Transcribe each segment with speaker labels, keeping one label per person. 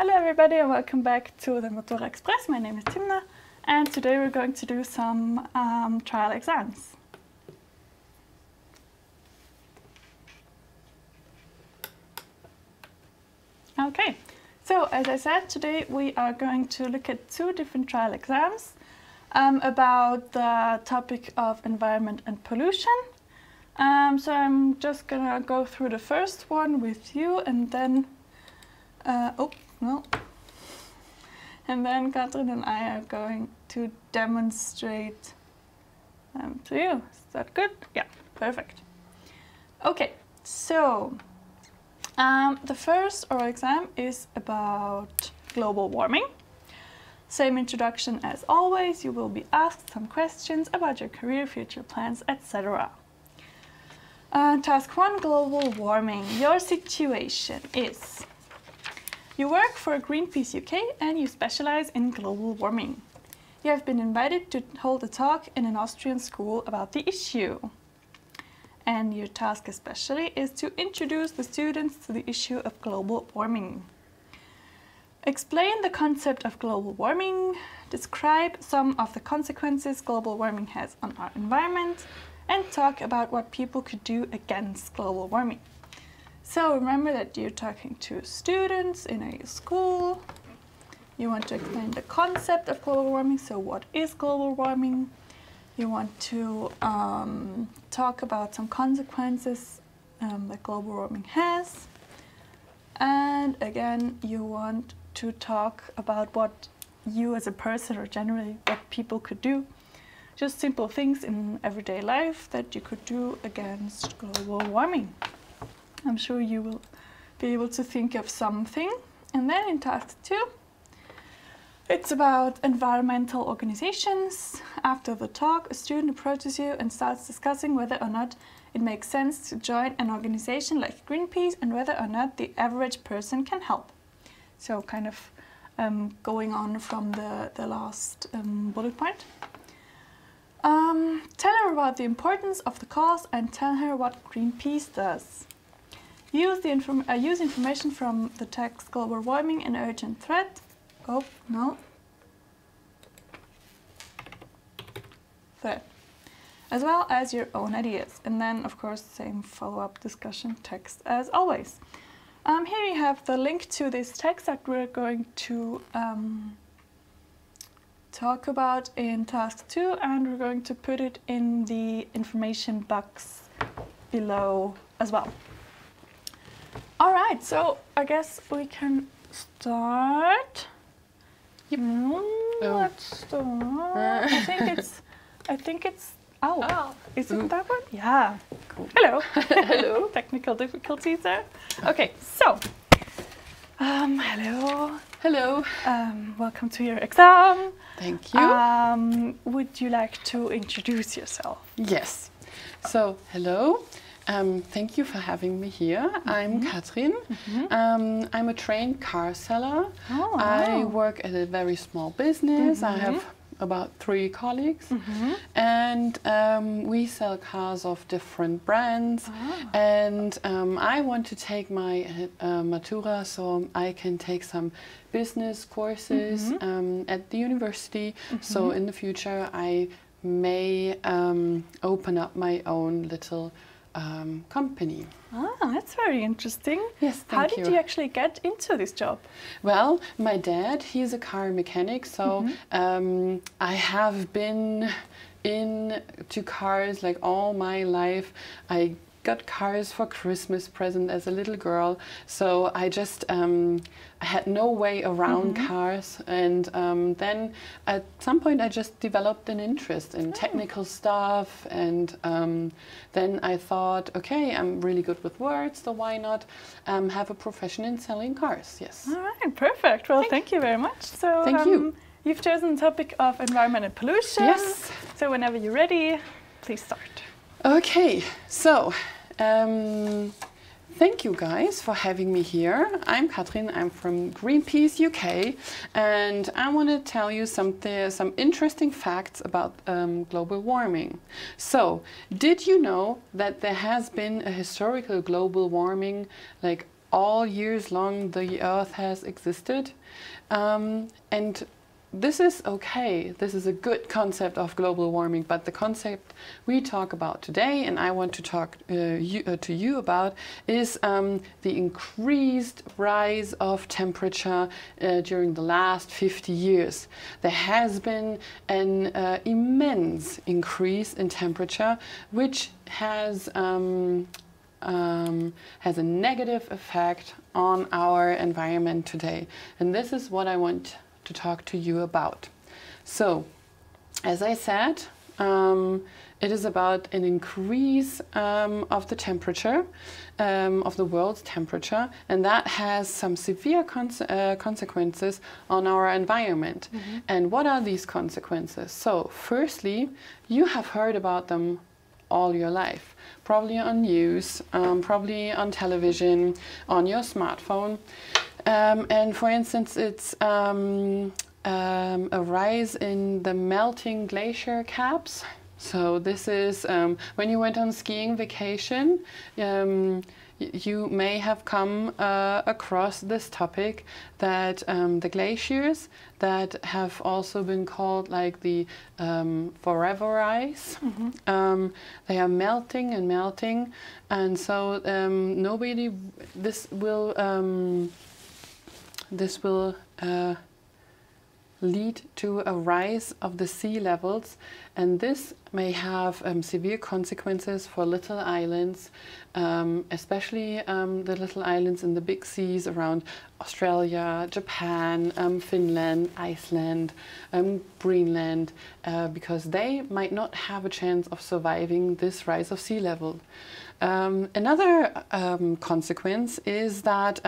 Speaker 1: Hello everybody and welcome back to the Matura Express. My name is Timna and today we're going to do some trial exams. Okay, so as I said, today we are going to look at two different trial exams about the topic of environment and pollution. So I'm just gonna go through the first one with you and then and then Katrin and I are going to demonstrate them to you. Is that good? Yeah, perfect. Okay, so the first oral exam is about global warming. Same introduction as always. You will be asked some questions about your career, future plans, etc. Task 1, global warming. Your situation is: you work for Greenpeace UK and you specialize in global warming. You have been invited to hold a talk in an Austrian school about the issue. And your task especially is to introduce the students to the issue of global warming. Explain the concept of global warming, describe some of the consequences global warming has on our environment, and talk about what people could do against global warming. So remember that you're talking to students in a school. You want to explain the concept of global warming, so what is global warming? You want to talk about some consequences that global warming has. And again, you want to talk about what you as a person or generally what people could do. Just simple things in everyday life that you could do against global warming. I'm sure you will be able to think of something. And then in task 2, it's about environmental organizations. After the talk, a student approaches you and starts discussing whether or not it makes sense to join an organization like Greenpeace and whether or not the average person can help. So kind of going on from the last bullet point. Tell her about the importance of the cause and tell her what Greenpeace does. Use information from the text Global Warming an Urgent Threat. Oh, no. Threat. As well as your own ideas. And then, of course, same follow-up discussion text as always. Here you have the link to this text that we're going to talk about in task 2, and we're going to put it in the information box below as well. All right, so I guess we can start. Yep. Let's start. I think it's. Oh, is it that one? Yeah. Cool. Hello. Hello. Technical difficulties there. Okay, so. Hello. Hello. Welcome to your exam.
Speaker 2: Thank you.
Speaker 1: Would you like to introduce yourself?
Speaker 2: Yes. So, hello. Thank you for having me here. I'm Katrin. I'm a trained car seller.
Speaker 1: Oh, wow.
Speaker 2: I work at a very small business. I have about 3 colleagues, and we sell cars of different brands. And I want to take my Matura so I can take some business courses at the university. So in the future I may open up my own little company.
Speaker 1: That's very interesting.
Speaker 2: Yes, thank you.
Speaker 1: How did you actually get into this job?
Speaker 2: Well, my dad, he's a car mechanic, so I have been into cars like all my life. I got cars for Christmas present as a little girl, so I just I had no way around cars, and then at some point I just developed an interest in technical stuff, and then I thought, okay, I'm really good with words, so why not have a profession in selling cars? Yes. All
Speaker 1: right, perfect. Well, thank you very much. So
Speaker 2: thank you.
Speaker 1: You've chosen the topic of environment and pollution.
Speaker 2: Yes.
Speaker 1: So whenever you're ready, please start.
Speaker 2: Okay, so thank you guys for having me here. I'm Katrin, I'm from Greenpeace UK, and I want to tell you some interesting facts about global warming. So, did you know that there has been a historical global warming like all years long the Earth has existed. And this is okay. This is a good concept of global warming, but the concept we talk about today, and I want to talk to you about, is the increased rise of temperature during the last 50 years. There has been an immense increase in temperature, which has a negative effect on our environment today. And this is what I want to talk to you about. So, as I said, it is about an increase of the temperature, of the world's temperature, and that has some severe consequences on our environment. Mm-hmm. And what are these consequences? So, firstly, you have heard about them all your life, probably on news, probably on television, on your smartphone. And for instance, it's a rise in the melting glacier caps. So this is when you went on skiing vacation, you may have come across this topic that the glaciers that have also been called like the forever ice, mm-hmm. They are melting and melting, and so this will lead to a rise of the sea levels, and this may have severe consequences for little islands, especially the little islands in the big seas around Australia, Japan, Finland, Iceland, Greenland, because they might not have a chance of surviving this rise of sea level. Another consequence is that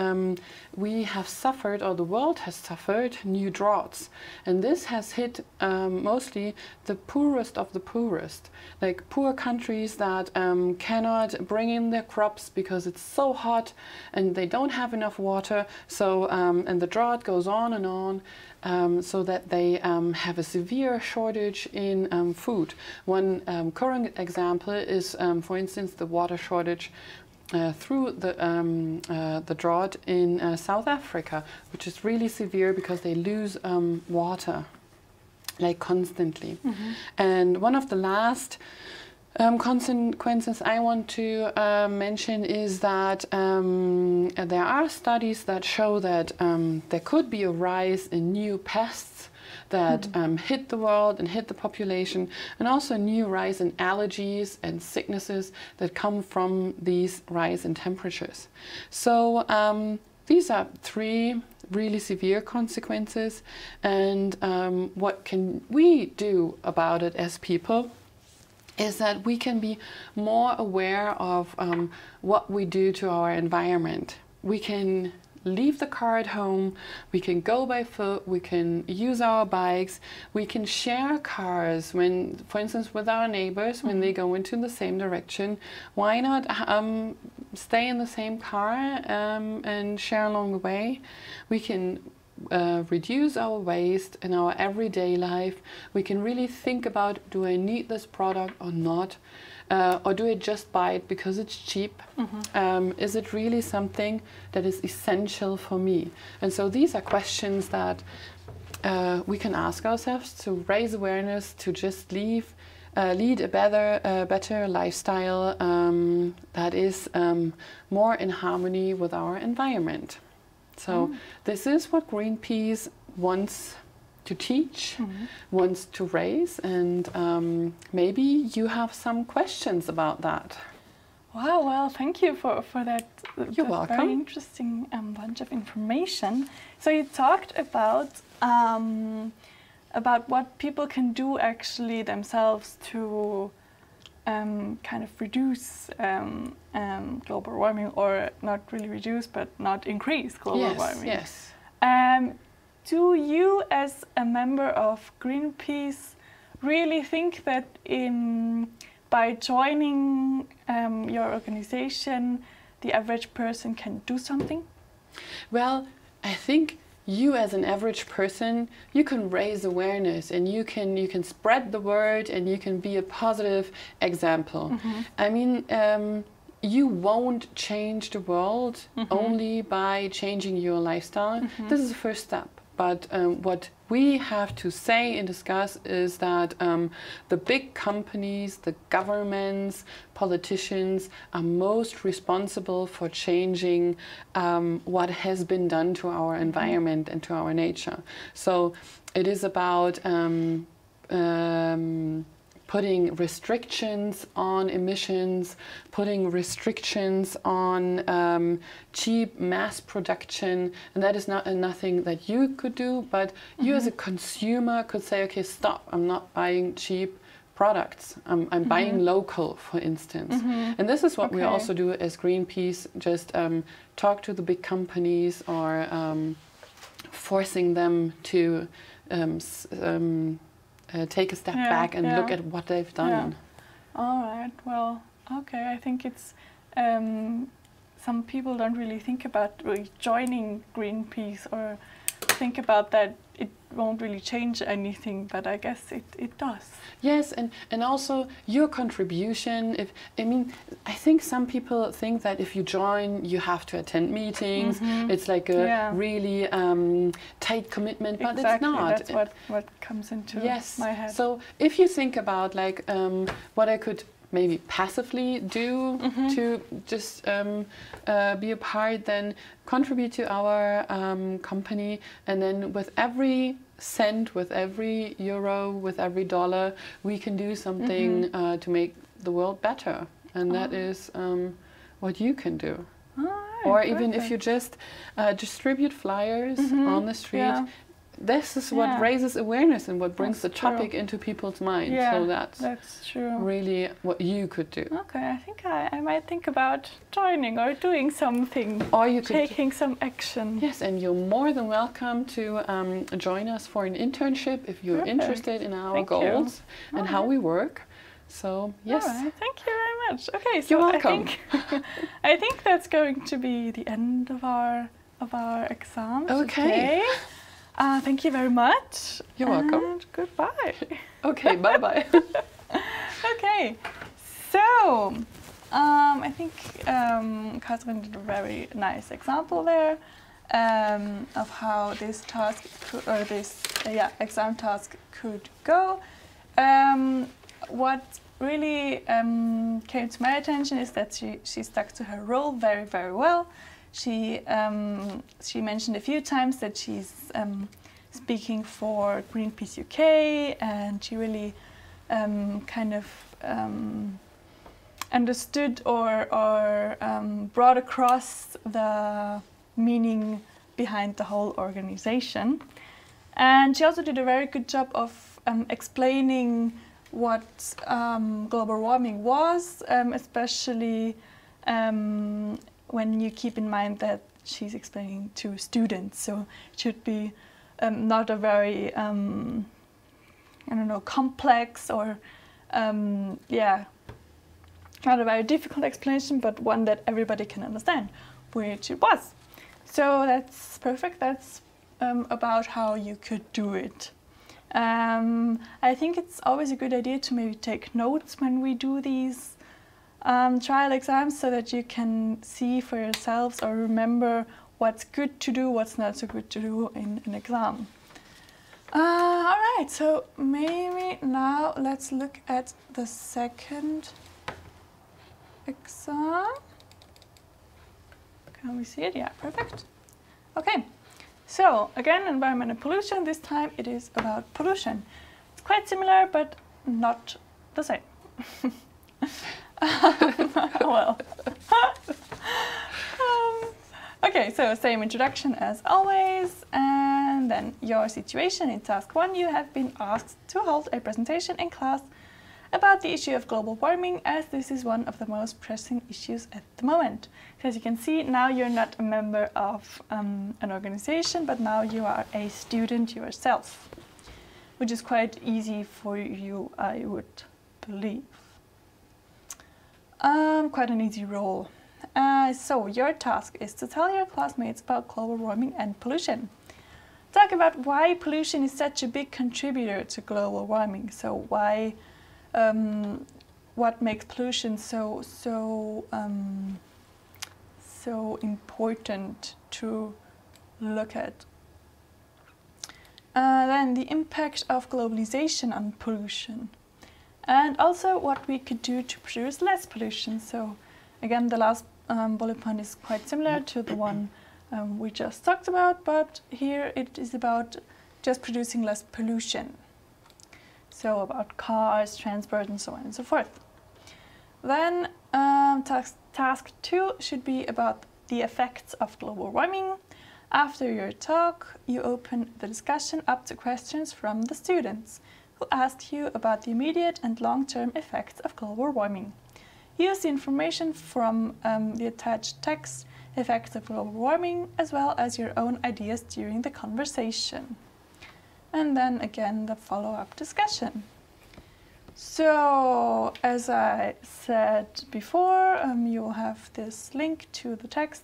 Speaker 2: we have suffered, or the world has suffered, new droughts. And this has hit mostly the poorest of the poorest, like poor countries that cannot bring in their crops because it's so hot and they don't have enough water. So, and the drought goes on, so that they have a severe shortage in food. One current example is, for instance, the water shortage through the drought in South Africa, which is really severe because they lose water like constantly. Mm-hmm. And one of the last consequences I want to mention is that there are studies that show that there could be a rise in new pests that mm-hmm. Hit the world and hit the population, and also a new rise in allergies and sicknesses that come from these rise in temperatures. So these are three really severe consequences, and what can we do about it as people is that we can be more aware of what we do to our environment. We can leave the car at home, we can go by foot, we can use our bikes, we can share cars when, for instance, with our neighbors, when they go into the same direction. Why not stay in the same car and share along the way? We can reduce our waste in our everyday life. We can really think about, do I need this product or not? Or do I just buy it because it's cheap? Mm-hmm. Is it really something that is essential for me? And so these are questions that we can ask ourselves to raise awareness, to just lead a better lifestyle that is more in harmony with our environment. So this is what Greenpeace wants to teach, mm-hmm. wants to raise, and maybe you have some questions about that.
Speaker 1: Wow, well, thank you for that.
Speaker 2: You're welcome.
Speaker 1: Very interesting bunch of information. So you talked about what people can do actually themselves to kind of reduce global warming, or not really reduce, but not increase global warming.
Speaker 2: Yes.
Speaker 1: Do you, as a member of Greenpeace, really think that by joining your organization, the average person can do something?
Speaker 2: Well, I think you as an average person, you can raise awareness, and you can spread the word, and you can be a positive example. Mm-hmm. I mean, you won't change the world only by changing your lifestyle. This is the first step. But what we have to say and discuss is that the big companies, the governments, politicians are most responsible for changing what has been done to our environment and to our nature. So it is about putting restrictions on emissions, putting restrictions on cheap mass production, and that is not nothing that you could do, but you as a consumer could say, okay, stop, I'm not buying cheap products, I'm buying local, for instance. And this is what we also do as Greenpeace, just talk to the big companies or forcing them to take a step back and look at what they've done.
Speaker 1: All right, well, okay, I think it's, some people don't really think about joining Greenpeace or think about that it won't really change anything, but I guess it does.
Speaker 2: Yes, and also your contribution. I think some people think that if you join, you have to attend meetings. It's like a really tight commitment, but it's not.
Speaker 1: That's what comes into my head.
Speaker 2: So if you think about like what I could maybe passively do to just be a part, then contribute to our company, and then with every cent, with every euro, with every dollar, we can do something to make the world better, and that is what you can do. Or even if you just distribute flyers on the street, this is what raises awareness and what brings the topic into people's minds. So that's
Speaker 1: true.
Speaker 2: Really what you could do.
Speaker 1: Okay, I think I might think about joining or doing something,
Speaker 2: or you
Speaker 1: taking some action.
Speaker 2: Yes, and you're more than welcome to join us for an internship if you're interested in our goals and how we work. So yes.
Speaker 1: All right, thank you very much. Okay, so
Speaker 2: you're welcome.
Speaker 1: I think that's going to be the end of our exam.
Speaker 2: Okay.
Speaker 1: Thank you very much.
Speaker 2: You're welcome.
Speaker 1: And goodbye.
Speaker 2: Okay, bye-bye.
Speaker 1: Okay, so I think Catherine did a very nice example there of how this task or this exam task could go. What really came to my attention is that she stuck to her role very, very well. She mentioned a few times that she's speaking for Greenpeace UK, and she really kind of understood or brought across the meaning behind the whole organization. And she also did a very good job of explaining what global warming was, especially when you keep in mind that she's explaining to students, so it should be not a very, I don't know, complex or, not a very difficult explanation, but one that everybody can understand, which it was. So that's perfect. That's about how you could do it. I think it's always a good idea to maybe take notes when we do these trial exams, so that you can see for yourselves or remember what's good to do, what's not so good to do in an exam. All right, so maybe now let's look at the second exam. Can we see it? Yeah, perfect. Okay, so again, environment and pollution. This time it is about pollution. It's quite similar, but not the same. Well, okay, so same introduction as always, and then your situation. In task 1, you have been asked to hold a presentation in class about the issue of global warming, as this is one of the most pressing issues at the moment. So as you can see, now you're not a member of an organization, but now you are a student yourself, which is quite easy for you, I would believe. Quite an easy role. So your task is to tell your classmates about global warming and pollution. Talk about why pollution is such a big contributor to global warming. So why what makes pollution so important to look at. Then the impact of globalization on pollution, and also what we could do to produce less pollution. So again, the last bullet point is quite similar to the one we just talked about, but here it is about just producing less pollution. So about cars, transport, and so on and so forth. Then task 2 should be about the effects of global warming. After your talk, you open the discussion up to questions from the students who asked you about the immediate and long-term effects of global warming. Use the information from the attached text, effects of global warming, as well as your own ideas during the conversation. And then again, the follow-up discussion. So, as I said before, you'll have this link to the text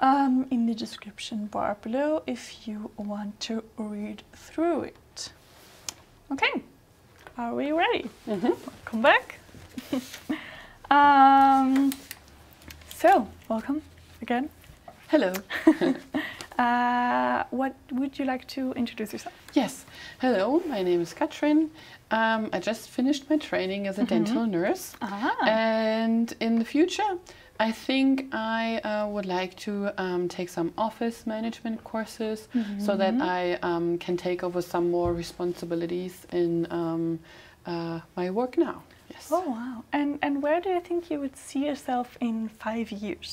Speaker 1: in the description bar below if you want to read through it. Okay, are we ready? Welcome back. So, welcome again.
Speaker 2: Hello.
Speaker 1: What would you like to introduce yourself?
Speaker 2: Yes. Hello, my name is Katrin. I just finished my training as a dental nurse. And in the future, I think I would like to take some office management courses so that I can take over some more responsibilities in my work now. Yes.
Speaker 1: Oh, wow. And where do you think you would see yourself in 5 years?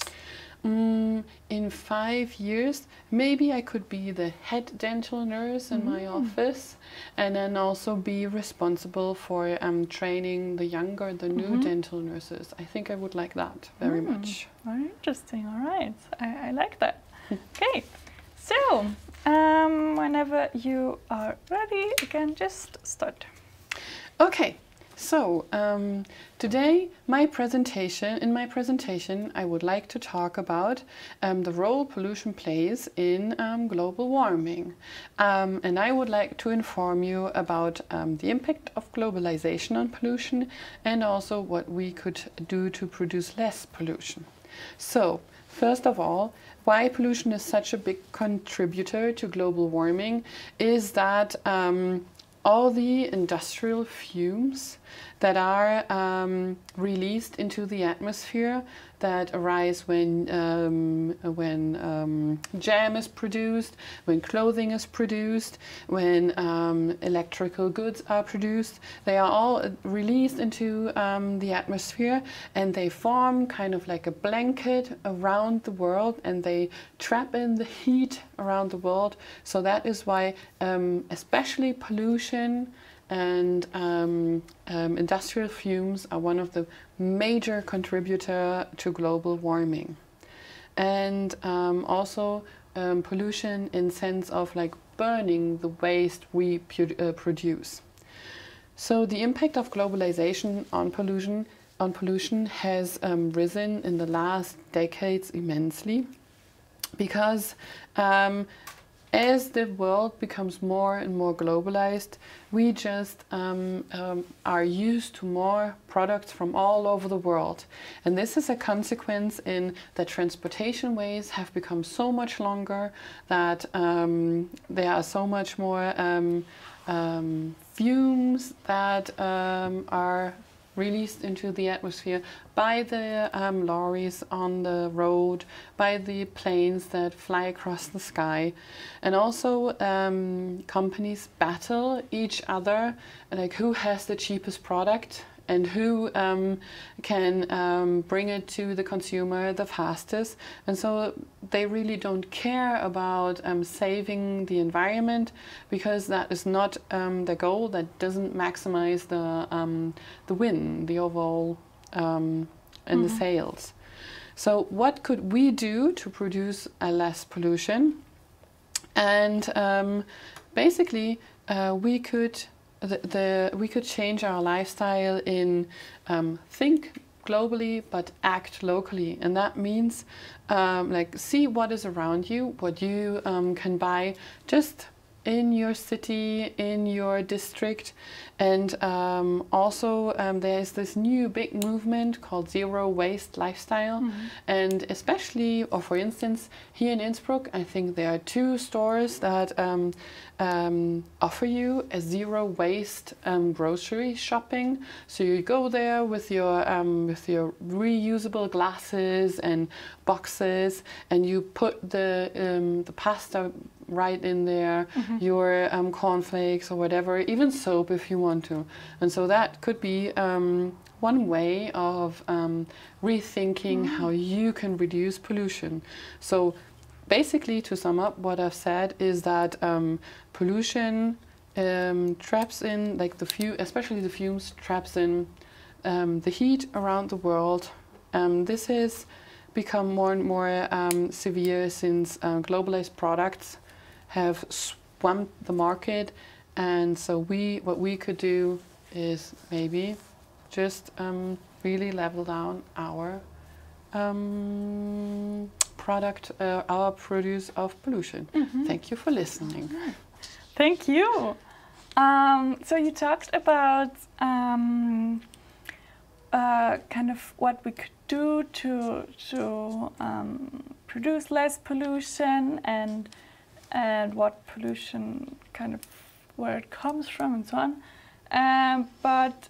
Speaker 2: In 5 years, maybe I could be the head dental nurse in my office, and then also be responsible for training the new dental nurses. I think I would like that very much.
Speaker 1: Very interesting. All right. I like that. Okay. So, whenever you are ready, again, just start.
Speaker 2: Okay. So, today in my presentation, I would like to talk about the role pollution plays in global warming. And I would like to inform you about the impact of globalization on pollution and also what we could do to produce less pollution. So, first of all, why pollution is such a big contributor to global warming is that all the industrial fumes that are released into the atmosphere that arise when jam is produced, when clothing is produced, when electrical goods are produced. They are all released into the atmosphere, and they form kind of like a blanket around the world, and they trap in the heat around the world. So that is why especially pollution and industrial fumes are one of the major contributor to global warming. And also pollution in sense of like burning the waste we produce. So the impact of globalization on pollution has risen in the last decades immensely, because as the world becomes more and more globalized, we just are used to more products from all over the world. And this is a consequence in that transportation ways have become so much longer, that there are so much more fumes that are released into the atmosphere by the lorries on the road, by the planes that fly across the sky. And also companies battle each other, like who has the cheapest product and who can bring it to the consumer the fastest. And so they really don't care about saving the environment, because that is not the goal. That doesn't maximize the win, the overall and the sales. So what could we do to produce less pollution? And basically we could change our lifestyle in think globally but act locally. And that means like see what is around you, what you can buy just in your city, in your district. And also there is this new big movement called zero waste lifestyle. And especially, or for instance, here in Innsbruck, I think there are 2 stores that offer you a zero waste grocery shopping. So you go there with your reusable glasses and boxes, and you put the pasta right in there, your cornflakes or whatever, even soap if you want to. And so that could be one way of rethinking how you can reduce pollution. So basically, to sum up, what I've said is that pollution traps in, like especially the fumes, traps in the heat around the world. This has become more and more severe since globalized products have swamped the market, and so what we could do is maybe just really level down our our produce of pollution. Thank you for listening.
Speaker 1: Thank you. So you talked about kind of what we could do to produce less pollution, and what pollution kind of where it comes from and so on. But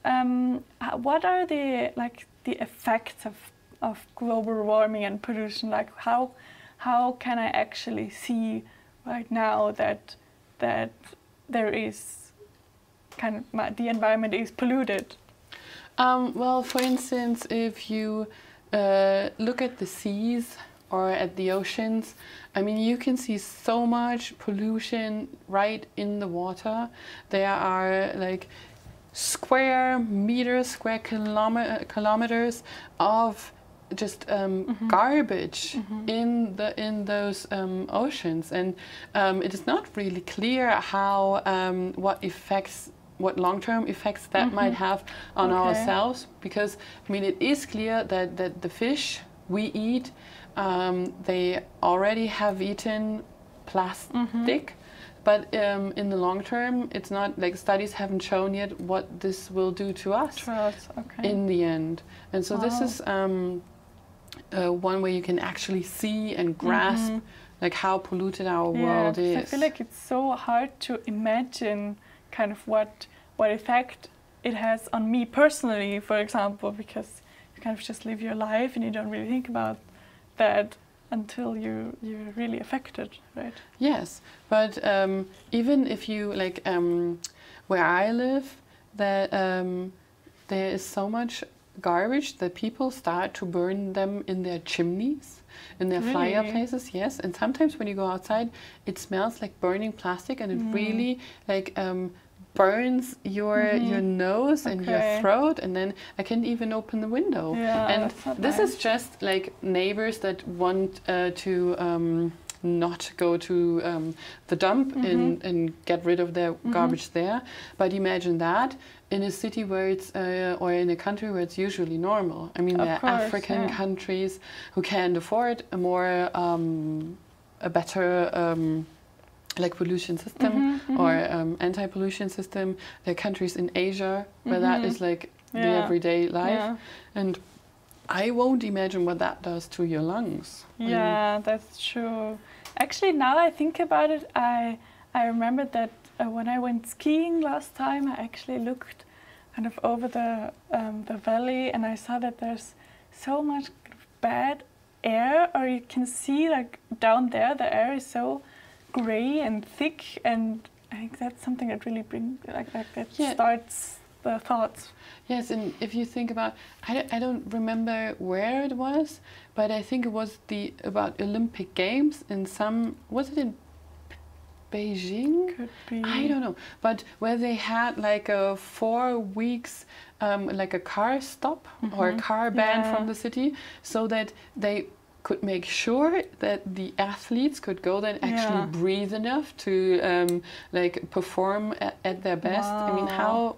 Speaker 1: what are the effects of global warming and pollution? Like how can I actually see right now that there is kind of the environment is polluted?
Speaker 2: Well, for instance, if you look at the seas or at the oceans, I mean, you can see so much pollution right in the water. There are like square meters, square kilometers of just garbage in those oceans, and it is not really clear how what long-term effects that might have on ourselves, because I mean, it is clear that the fish we eat, they already have eaten plastic, but in the long term, it's not like studies haven't shown yet what this will do to us in the end. And so this is one way you can actually see and grasp like how polluted our world is.
Speaker 1: I feel like it's so hard to imagine kind of what effect it has on me personally, for example, because you kind of just live your life and you don't really think about that until you're really affected, right?
Speaker 2: Yes, but even if you like where I live, that there is so much garbage that people start to burn them in their chimneys, in their fireplaces. Yes, and sometimes when you go outside, it smells like burning plastic, and it really like burns your nose and your throat, and then I can't even open the window. And this is just like neighbors that want to not go to the dump and get rid of their garbage there. But imagine that in a city where it's or in a country where it's usually normal. I mean, there are African countries who can't afford a more a better like pollution system or anti-pollution system. There are countries in Asia where that is like the everyday life, and I won't imagine what that does to your lungs.
Speaker 1: Yeah, that's true. Actually, now I think about it, I remember that when I went skiing last time, I actually looked kind of over the valley, and I saw that there's so much bad air, or you can see like down there the air is so grey and thick, and I think that's something that really brings starts the thoughts.
Speaker 2: Yes, and if you think about, I don't remember where it was, but I think it was about Olympic Games in was it in Beijing?
Speaker 1: Could be.
Speaker 2: I don't know, but where they had like a 4 weeks like a car stop or a car ban from the city, so that they could make sure that the athletes could go then actually breathe enough to like perform at their best. Wow. I mean, how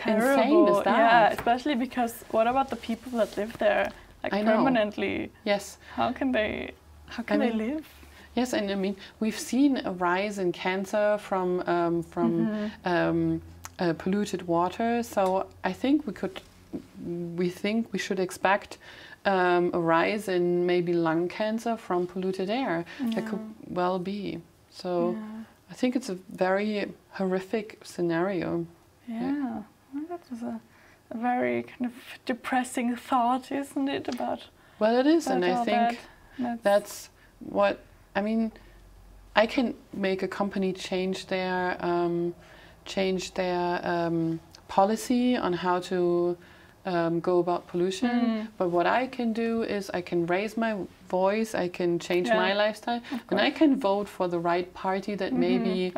Speaker 2: insane is that?
Speaker 1: Yeah, especially because what about the people that live there, like permanently?
Speaker 2: Yes.
Speaker 1: How can they live?
Speaker 2: Yes, and I mean, we've seen a rise in cancer from polluted water. So I think we should expect a rise in maybe lung cancer from polluted air.
Speaker 1: Yeah.
Speaker 2: That could well be. So I think it's a very horrific scenario.
Speaker 1: Yeah. Well, that was a very kind of depressing thought, isn't it?
Speaker 2: Well, it is, and I think that's what I mean. I can make a company change their policy on how to go about pollution. But what I can do is I can raise my voice, I can change my lifestyle, and I can vote for the right party that maybe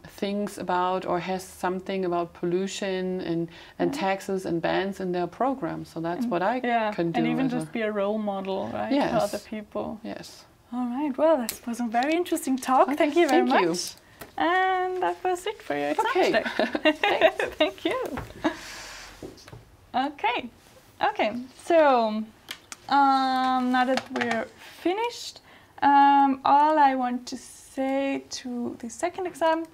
Speaker 2: thinks about or has something about pollution and taxes and bans in their program. So that's what I can do.
Speaker 1: And even just be a role model, right, for other people.
Speaker 2: Yes.
Speaker 1: All right. Well, that was a very interesting talk. Thank you very much. And that was it for your exam today. Thank you. Okay. So now that we're finished, all I want to say to the second exam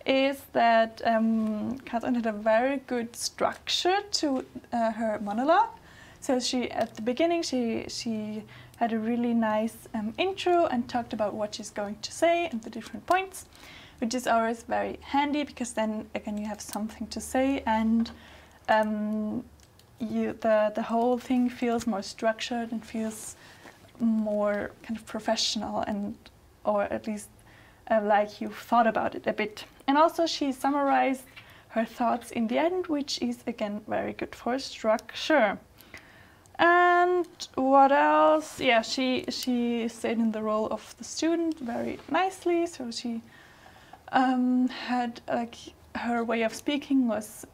Speaker 1: is that Katrin had a very good structure to her monologue. So at the beginning she had a really nice intro and talked about what she's going to say and the different points, which is always very handy because then again you have something to say, and the whole thing feels more structured and feels more kind of professional, and or at least like you've thought about it a bit. And also she summarized her thoughts in the end, which is again very good for structure. And what else? Yeah, she stayed in the role of the student very nicely. So she had like her way of speaking was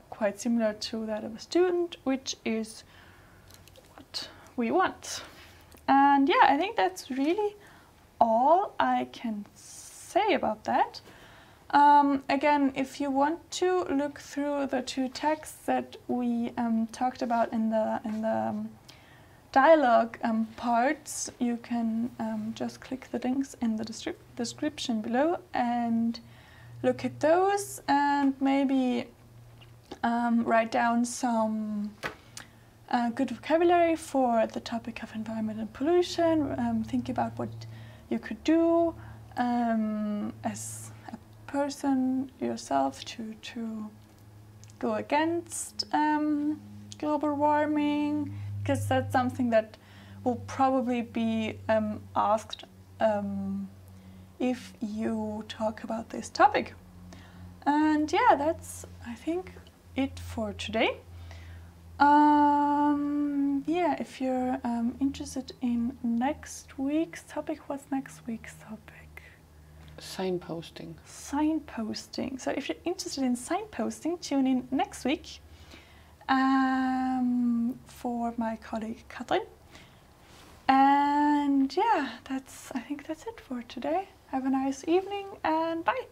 Speaker 1: quite similar to that of a student, which is what we want. And yeah, I think that's really all I can say about that. Again, if you want to look through the two texts that we talked about in the dialogue parts, you can just click the links in the description below and look at those, and maybe write down some good vocabulary for the topic of environment and pollution. Think about what you could do as a person yourself to go against global warming, because that's something that will probably be asked if you talk about this topic. And yeah, that's, I think, it for today. Yeah, if you're interested in next week's topic, what's next week's topic?
Speaker 2: Signposting.
Speaker 1: Signposting. So if you're interested in signposting, tune in next week for my colleague Katrin. And yeah, I think that's it for today. Have a nice evening and bye.